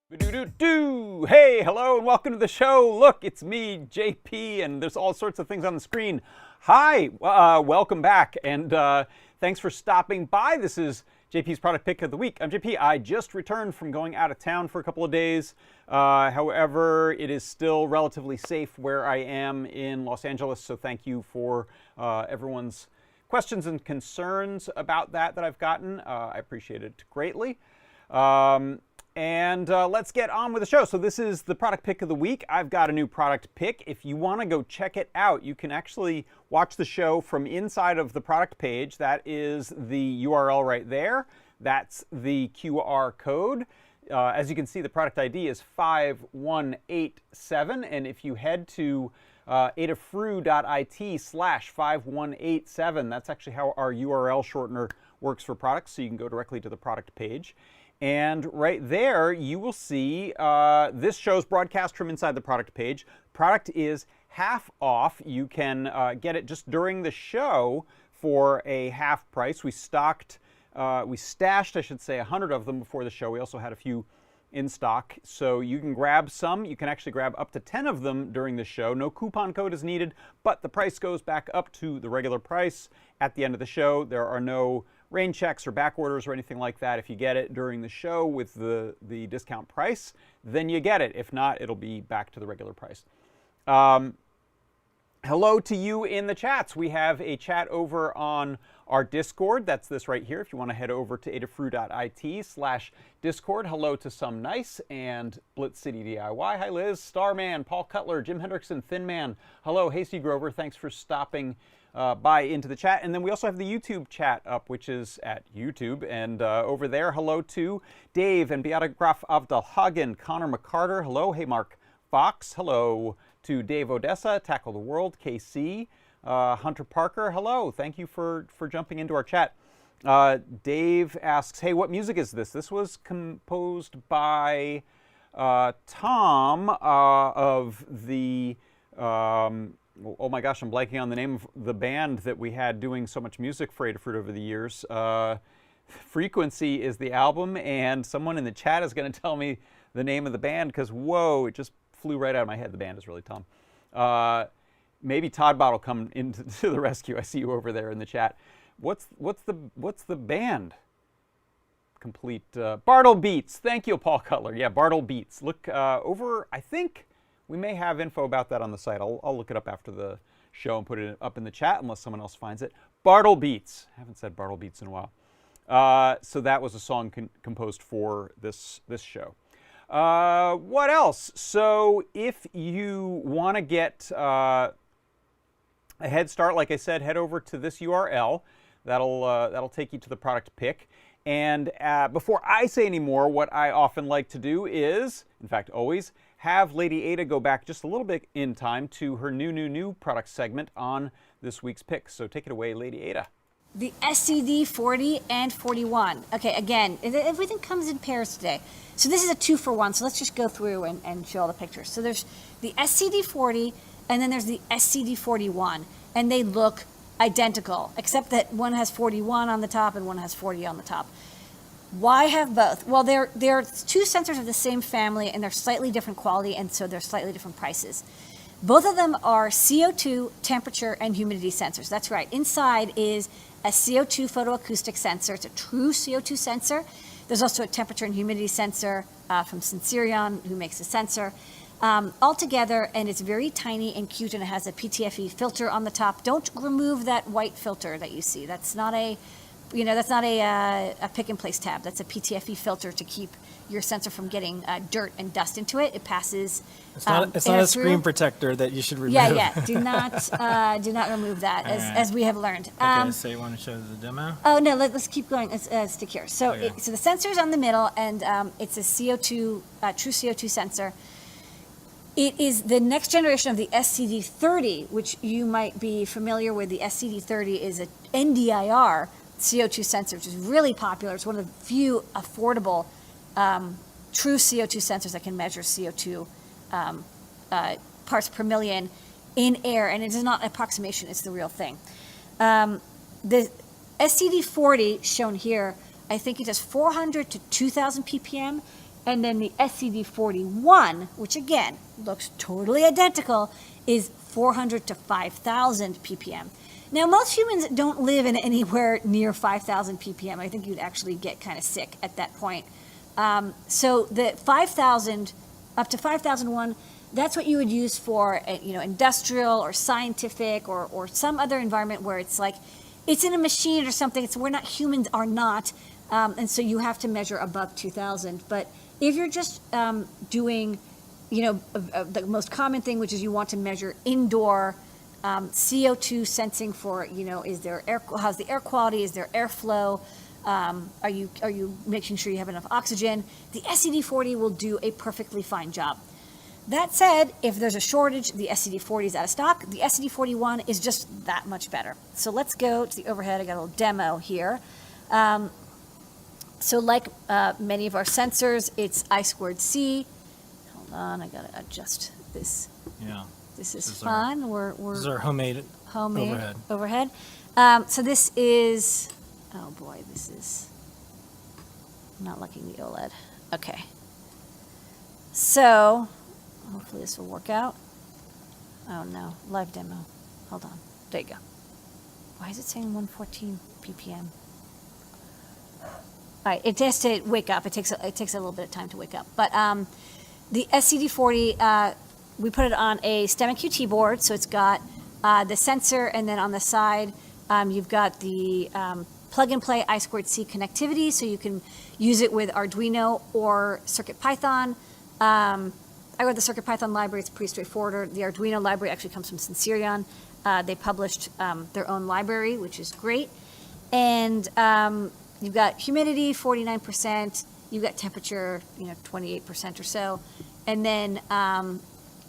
Do-do-do-do. Hey, hello, and welcome to the show. Look, it's me, JP, and there's all sorts of things on the screen. Hi, welcome back, and thanks for stopping by. This is JP's Product Pick of the Week. I'm JP. I just returned from going out of town for a couple of days. However, it is still relatively safe where I am in Los Angeles, so thank you for everyone's questions and concerns about that I've gotten. I appreciate it greatly. And let's get on with the show. So this is the product pick of the week. I've got a new product pick. If you want to go check it out, you can actually watch the show from inside of the product page. That is the URL right there. That's the QR code. As you can see, the product ID is 5187. And if you head to adafruit.it/5187, that's actually how our URL shortener works for products. So you can go directly to the product page. And right there, you will see this show's broadcast from inside the product page. Product is half off. You can get it just during the show for a half price. We stashed, I should say, 100 of them before the show. We also had a few in stock. So you can grab some. You can actually grab up to 10 of them during the show. No coupon code is needed, but the price goes back up to the regular price at the end of the show. There are no rain checks or back orders or anything like that. If you get it during the show with the discount price, then you get it. If not, it'll be back to the regular price. Hello to you in the chats. We have a chat over on our Discord. That's this right here. If you want to head over to adafruit.it/Discord. Hello to Some Nice and Blitz City DIY. Hi Liz, Starman, Paul Cutler, Jim Hendrickson, Thin Man. Hello, Hasty Grover. Thanks for stopping by into the chat. And then we also have the YouTube chat up, which is at YouTube. And over there, hello to Dave and Beata Graf Avdalhagen, Connor McCarter. Hello. Hey, Mark Fox. Hello to Dave Odessa, Tackle the World, KC, Hunter Parker. Hello. Thank you for jumping into our chat. Dave asks, hey, what music is this? This was composed by Tom of the... oh my gosh, I'm blanking on the name of the band that we had doing so much music for Adafruit over the years. Frequency is the album, and someone in the chat is going to tell me the name of the band because, whoa, it just flew right out of my head. The band is really Tom. Maybe Todd Bot will come into the rescue. I see you over there in the chat. What's the band? Complete Bartle Beats. Thank you, Paul Cutler. Yeah, Bartle Beats. Look over, I think. We may have info about that on the site. I'll look it up after the show and put it up in the chat unless someone else finds it. Bartle Beats. I haven't said Bartle Beats in a while. So that was a song composed for this show. What else? So if you want to get a head start, like I said, head over to this URL. That'll take you to the product pick. And before I say any more, what I often like to do is, in fact, always, have Lady Ada go back just a little bit in time to her new product segment on this week's pick. So take it away, Lady Ada. The SCD 40 and 41. Okay, again, everything comes in pairs today. So this is a 2-for-1, so let's just go through and show all the pictures. So there's the SCD 40, and then there's the SCD 41, and they look identical, except that one has 41 on the top and one has 40 on the top. Why have both? Well, they're two sensors of the same family, and they're slightly different quality, and so they're slightly different prices. Both of them are CO2, temperature, and humidity sensors. That's right. Inside is a CO2 photoacoustic sensor. It's a true CO2 sensor. There's also a temperature and humidity sensor from Sensirion, who makes the sensor. All together, and it's very tiny and cute, and it has a PTFE filter on the top. Don't remove that white filter that you see. That's not a pick and place tab. That's a PTFE filter to keep your sensor from getting dirt and dust into it. It passes. It's not a screen protector that you should remove. Yeah. Do not remove that, as we have learned. Okay, so you want to show the demo? Oh no, let's keep going. Let's stick here. So, okay. So the sensor's on the middle, and it's a CO2 true CO2 sensor. It is the next generation of the SCD30, which you might be familiar with. The SCD30 is a NDIR CO2 sensor, which is really popular. It's one of the few affordable true CO2 sensors that can measure CO2 parts per million in air, and it is not an approximation, it's the real thing. The SCD40 shown here, I think it does 400 to 2,000 ppm, And then the SCD41, which again looks totally identical, is 400 to 5,000 ppm. Now, most humans don't live in anywhere near 5,000 ppm. I think you'd actually get kind of sick at that point. So the 5,000 up to 5,001, that's what you would use for industrial or scientific or some other environment where it's like it's in a machine or something. It's we're not humans are not, and so you have to measure above 2,000. But if you're just doing, the most common thing, which is you want to measure indoor CO2 sensing for, is there how's the air quality? Is there airflow? Are you making sure you have enough oxygen? The SCD40 will do a perfectly fine job. That said, if there's a shortage, the SCD40 is out of stock. The SCD41 is just that much better. So let's go to the overhead. I got a little demo here. So like many of our sensors, it's I²C. Hold on, I gotta adjust this. Yeah. This is fun. This is our homemade overhead. So this is, oh boy, this is not liking the OLED. Okay. So hopefully this will work out. Oh no, live demo. Hold on. There you go. Why is it saying 114 ppm? All right, it has to wake up. It takes a little bit of time to wake up. But the SCD40, we put it on a STEMMA QT board, so it's got the sensor, and then on the side, you've got the plug-and-play I²C connectivity, so you can use it with Arduino or CircuitPython. I read the CircuitPython library. It's pretty straightforward. The Arduino library actually comes from Sensirion. They published their own library, which is great. And you've got humidity, 49%. You've got temperature, 28% or so. And then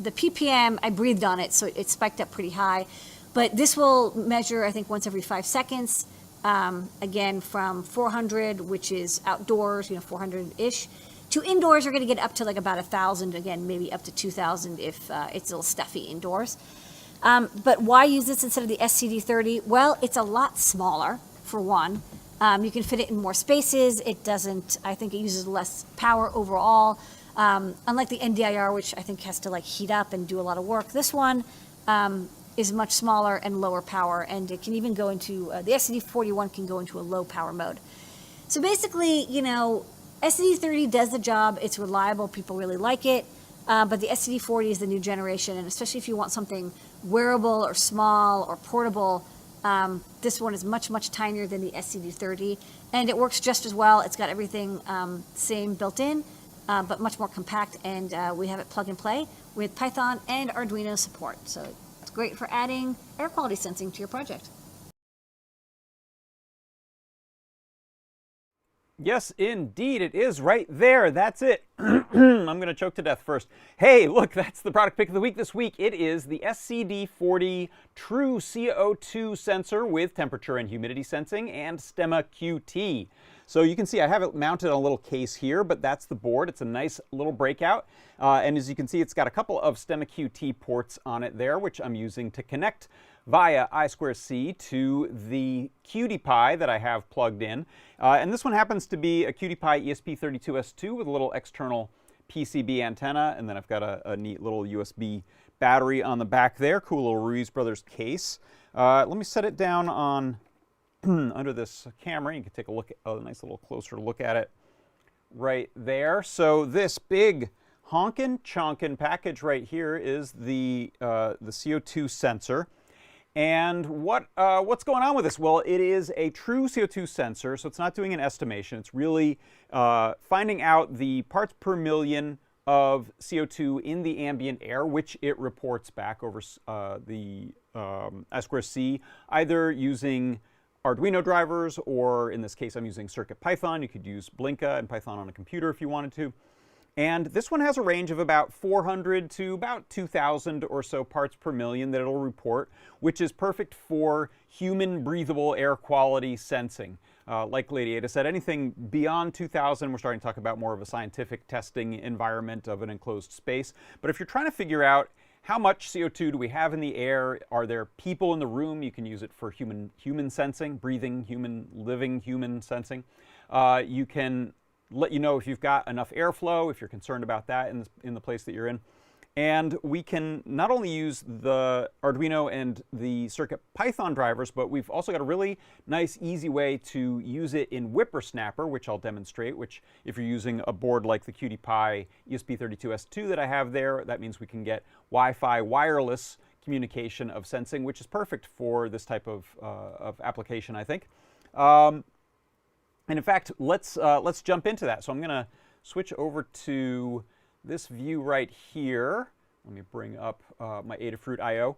the ppm, I breathed on it, so it spiked up pretty high. But this will measure, I think, once every 5 seconds. Again, from 400, which is outdoors, 400-ish, to indoors, you're going to get up to like about 1,000. Again, maybe up to 2,000 if it's a little stuffy indoors. But why use this instead of the SCD30? Well, it's a lot smaller, for one. You can fit it in more spaces. It doesn't, I think it uses less power overall. Unlike the NDIR, which I think has to like heat up and do a lot of work, this one is much smaller and lower power, and it can even go into, the SCD41 can go into a low power mode. So basically, SCD30 does the job. It's reliable. People really like it. But the SCD40 is the new generation, and especially if you want something wearable or small or portable, this one is much, much tinier than the SCD30, and it works just as well. It's got everything same built in, but much more compact, and we have it plug and play with Python and Arduino support. So it's great for adding air quality sensing to your project. Yes, indeed, it is right there. That's it. I'm going to choke to death first. Hey, look, that's the product pick of the week this week. It is the SCD40 True CO2 sensor with temperature and humidity sensing and STEMMA QT. So you can see I have it mounted on a little case here, but that's the board. It's a nice little breakout. And as you can see, it's got a couple of STEMMA QT ports on it there, which I'm using to connect via I²C to the QT Py that I have plugged in. And this one happens to be a QT Py ESP32S2 with a little external PCB antenna, and then I've got a neat little USB battery on the back there. Cool little Ruiz Brothers case. Let me set it down on under this camera. You can take a look at a nice little closer look at it right there. So this big honkin' chonkin' package right here is the CO2 sensor. And what's going on with this? Well, it is a true CO2 sensor, so it's not doing an estimation. It's really finding out the parts per million of CO2 in the ambient air, which it reports back over the I²C, either using Arduino drivers, or in this case, I'm using CircuitPython. You could use Blinka and Python on a computer if you wanted to. And this one has a range of about 400 to about 2,000 or so parts per million that it'll report, which is perfect for human breathable air quality sensing. Like Lady Ada said, anything beyond 2,000, we're starting to talk about more of a scientific testing environment of an enclosed space. But if you're trying to figure out how much CO2 do we have in the air, are there people in the room, you can use it for human sensing, breathing human, living human sensing. You can let you know if you've got enough airflow, if you're concerned about that in the place that you're in. And we can not only use the Arduino and the CircuitPython drivers, but we've also got a really nice, easy way to use it in Whippersnapper, which I'll demonstrate, which if you're using a board like the QT Py ESP32S2 that I have there, that means we can get Wi-Fi wireless communication of sensing, which is perfect for this type of application, I think. And in fact, let's jump into that. So I'm going to switch over to this view right here. Let me bring up my Adafruit IO.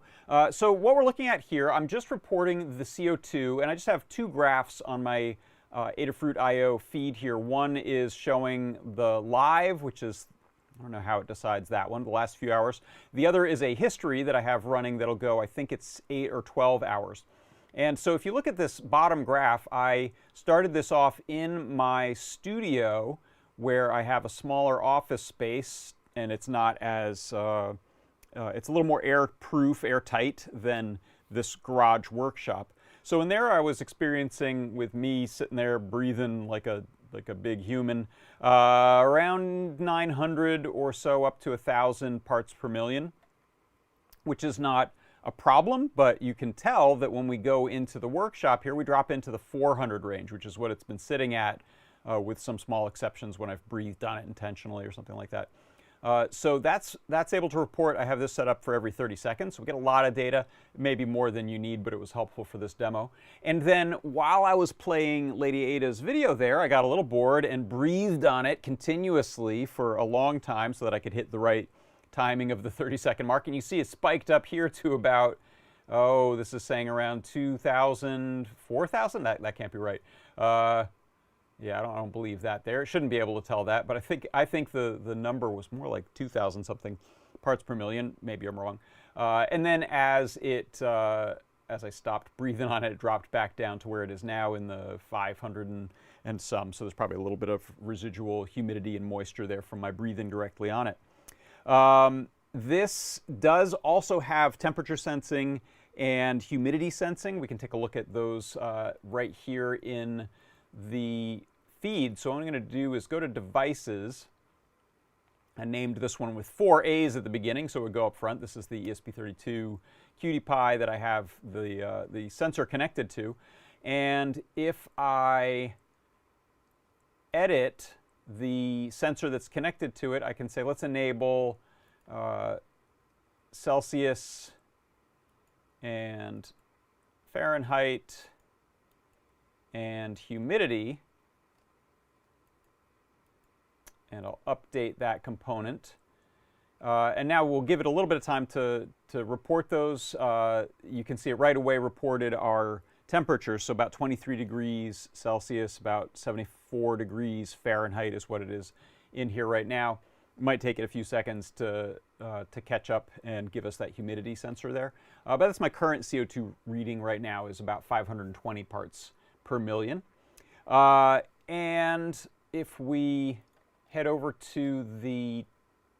So what we're looking at here, I'm just reporting the CO2, and I just have two graphs on my Adafruit IO feed here. One is showing the live, which is, I don't know how it decides that one, the last few hours. The other is a history that I have running that'll go, I think it's 8 or 12 hours. And so if you look at this bottom graph, I started this off in my studio, where I have a smaller office space, and it's not as, it's a little more airtight than this garage workshop. So in there I was experiencing, with me sitting there breathing like a big human, around 900 or so up to 1,000 parts per million, which is not a problem, but you can tell that when we go into the workshop here, we drop into the 400 range, which is what it's been sitting at, with some small exceptions when I've breathed on it intentionally or something like that. So that's able to report. I have this set up for every 30 seconds. So we get a lot of data, maybe more than you need, but it was helpful for this demo. And then while I was playing Lady Ada's video there, I got a little bored and breathed on it continuously for a long time so that I could hit the right timing of the 30-second mark. And you see it spiked up here to about, oh, this is saying around 2,000, 4,000? That can't be right. Yeah, I don't believe that there. It shouldn't be able to tell that, but I think the number was more like 2,000 something parts per million. Maybe I'm wrong. And then as I stopped breathing on it, it dropped back down to where it is now in the 500 and some. So there's probably a little bit of residual humidity and moisture there from my breathing directly on it. This does also have temperature sensing and humidity sensing. We can take a look at those right here in the feed. So what I'm going to do is go to Devices. I named this one with 4 A's at the beginning, so it would go up front. This is the ESP32 QT Py that I have the sensor connected to. And if I edit the sensor that's connected to it, I can say, let's enable Celsius and Fahrenheit and humidity, and I'll update that component. And now we'll give it a little bit of time to report those. You can see it right away reported our temperatures, so about 23 degrees Celsius, about 74 degrees Fahrenheit is what it is in here right now. It might take it a few seconds to catch up and give us that humidity sensor there. But that's my current CO2 reading right now, is about 520 parts per million. And if we head over to the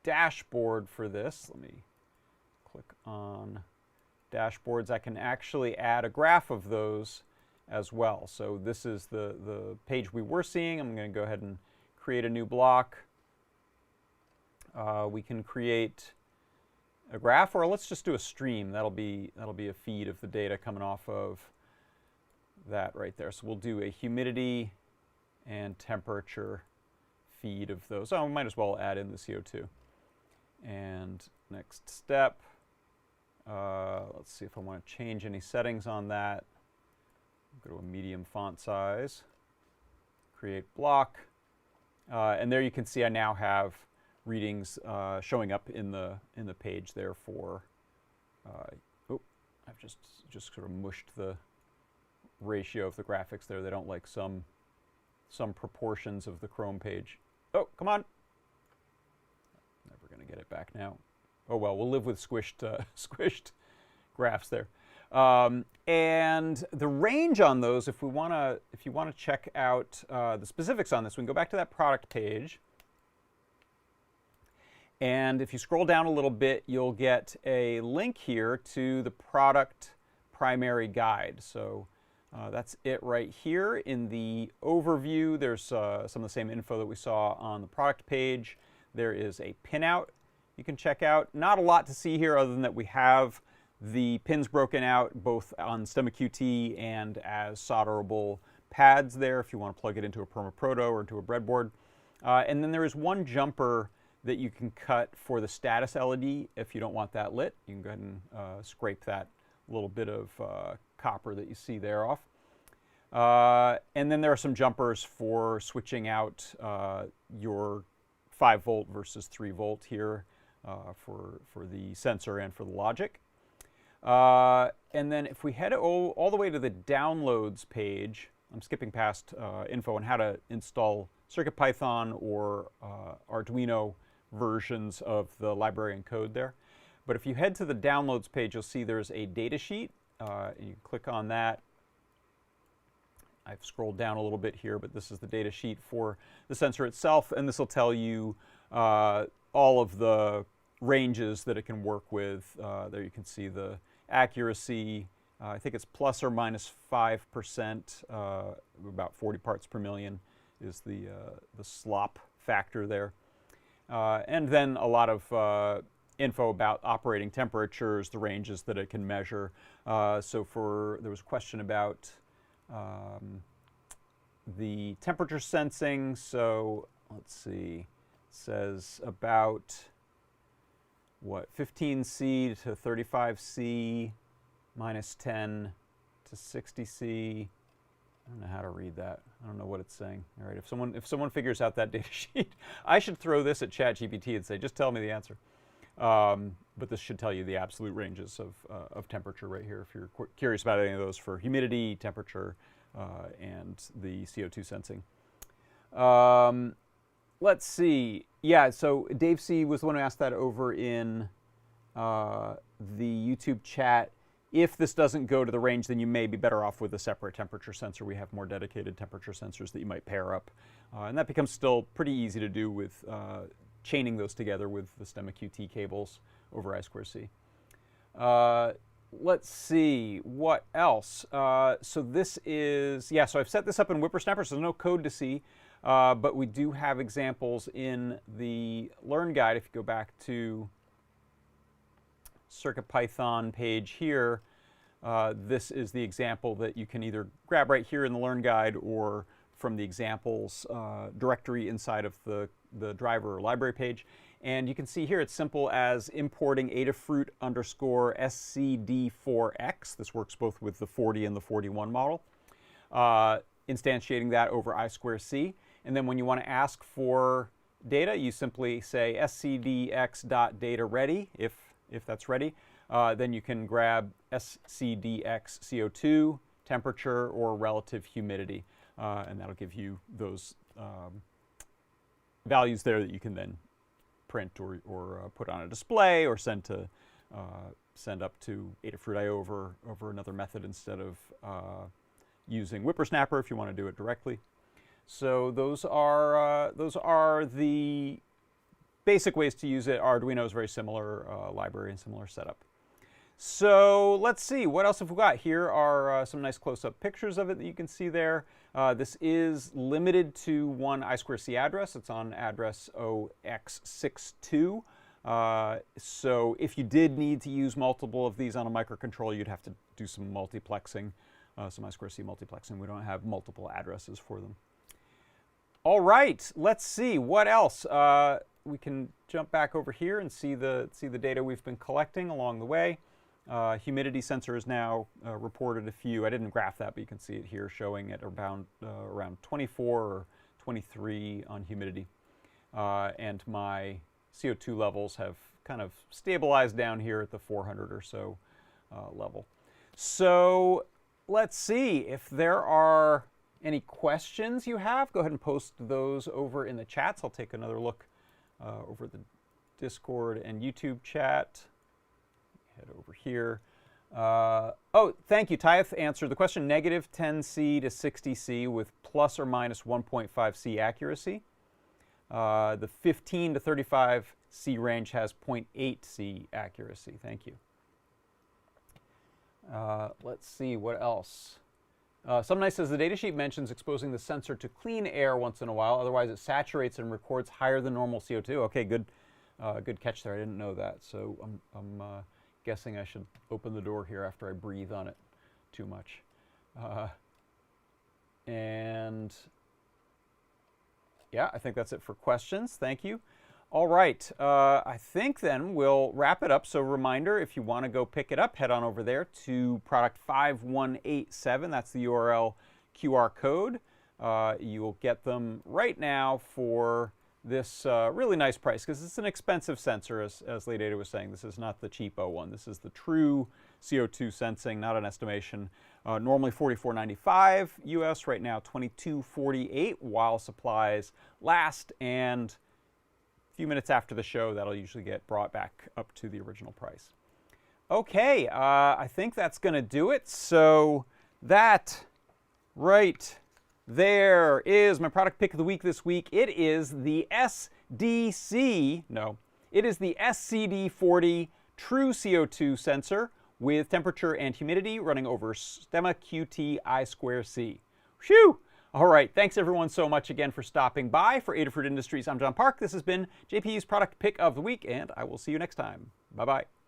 dashboard for this, let me click on dashboards. I can actually add a graph of those as well. So this is the page we were seeing. I'm going to go ahead and create a new block. We can create a graph, or let's just do a stream. That'll be a feed of the data coming off of that right there. So we'll do a humidity and temperature feed of those. Oh, we might as well add in the CO2. And next step, let's see if I want to change any settings on that. Go to a medium font size, create block, and there you can see I now have readings showing up in the page there for. Oh, I've just sort of mushed the ratio of the graphics there. They don't like some proportions of the Chrome page. Oh, come on! Never going to get it back now. Oh well, we'll live with squished graphs there. And the range on those, if you want to check out the specifics on this, we can go back to that product page. And if you scroll down a little bit, you'll get a link here to the product primary guide. So That's it right here. In the overview, there's some of the same info that we saw on the product page. There is a pinout you can check out. Not a lot to see here other than that we have the pins broken out both on STEMMA QT and as solderable pads there if you want to plug it into a PermaProto or into a breadboard. And then there is one jumper that you can cut for the status LED if you don't want that lit. You can go ahead and scrape that little bit of copper that you see there off. And then there are some jumpers for switching out your 5-volt versus 3-volt here for the sensor and for the logic. And then if we head all the way to the downloads page, I'm skipping past info on how to install CircuitPython or Arduino versions of the library and code there. But if you head to the downloads page, you'll see there's a data sheet. You click on that. I've scrolled down a little bit here, but this is the data sheet for the sensor itself, and this will tell you all of the ranges that it can work with. There you can see the accuracy. I think it's plus or minus 5%, about 40 parts per million is the slop factor there. And then a lot of info about operating temperatures, the ranges that it can measure. So there was a question about the temperature sensing. So let's see, it says about what, 15C to 35C, minus 10 to 60C. I don't know how to read that. I don't know what it's saying. All right, if someone figures out that data sheet, I should throw this at ChatGPT and say, just tell me the answer. But this should tell you the absolute ranges of temperature right here if you're curious about any of those for humidity, temperature, and the CO2 sensing. Let's see. Yeah, so Dave C. was the one who asked that over in the YouTube chat. If this doesn't go to the range, then you may be better off with a separate temperature sensor. We have more dedicated temperature sensors that you might pair up. And that becomes still pretty easy to do with chaining those together with the STEMMA QT cables over I2C. Let's see, what else? So this is, yeah, so I've set this up in Whippersnapper, so there's no code to see, but we do have examples in the Learn Guide. If you go back to CircuitPython page here, this is the example that you can either grab right here in the Learn Guide or from the examples directory inside of the driver or library page. And you can see here it's simple as importing Adafruit _ SCD4X. This works both with the 40 and the 41 model. Instantiating that over I2C. And then when you want to ask for data, you simply say scdx.data ready, if that's ready. Then you can grab scdx CO2, temperature, or relative humidity. And that'll give you those values there that you can then print or put on a display or send up to Adafruit IO over another method instead of using Whippersnapper if you want to do it directly. So those are the basic ways to use it. Arduino is very similar library and similar setup. So let's see, what else have we got? Here are some nice close-up pictures of it that you can see there. This is limited to one I2C address. It's on address 0x62. So if you did need to use multiple of these on a microcontroller, you'd have to do some multiplexing, some I2C multiplexing. We don't have multiple addresses for them. All right, let's see, what else? We can jump back over here and see the data we've been collecting along the way. Humidity sensor is now reported a few. I didn't graph that, but you can see it here showing at around 24 or 23 on humidity. And my CO2 levels have kind of stabilized down here at the 400 or so level. So let's see if there are any questions you have. Go ahead and post those over in the chats. I'll take another look over the Discord and YouTube chat. Head over here. Oh, thank you. Tyeth answered the question. Negative 10C to 60C with plus or minus 1.5C accuracy. The 15 to 35C range has 0.8C accuracy. Thank you. Let's see what else. Some nice says the datasheet mentions exposing the sensor to clean air once in a while. Otherwise, it saturates and records higher than normal CO2. Okay, good catch there. I didn't know that. So I'm guessing I should open the door here after I breathe on it too much. And yeah, I think that's it for questions. Thank you. All right, I think then we'll wrap it up. So reminder, if you want to go pick it up, head on over there to product 5187. That's the URL QR code. You will get them right now for this really nice price, because it's an expensive sensor, as Lady Ada was saying. This is not the cheapo one. This is the true CO2 sensing, not an estimation. Normally $44.95 US, right now $22.48 while supplies last, and a few minutes after the show, that'll usually get brought back up to the original price. Okay, I think that's going to do it. So that right there is my product pick of the week this week. It is the SDC, no, it is the SCD40 True CO2 sensor with temperature and humidity running over STEMMA QT I2C. Whew! All right, thanks everyone so much again for stopping by. For Adafruit Industries, I'm John Park. This has been JP's product pick of the week, and I will see you next time. Bye-bye.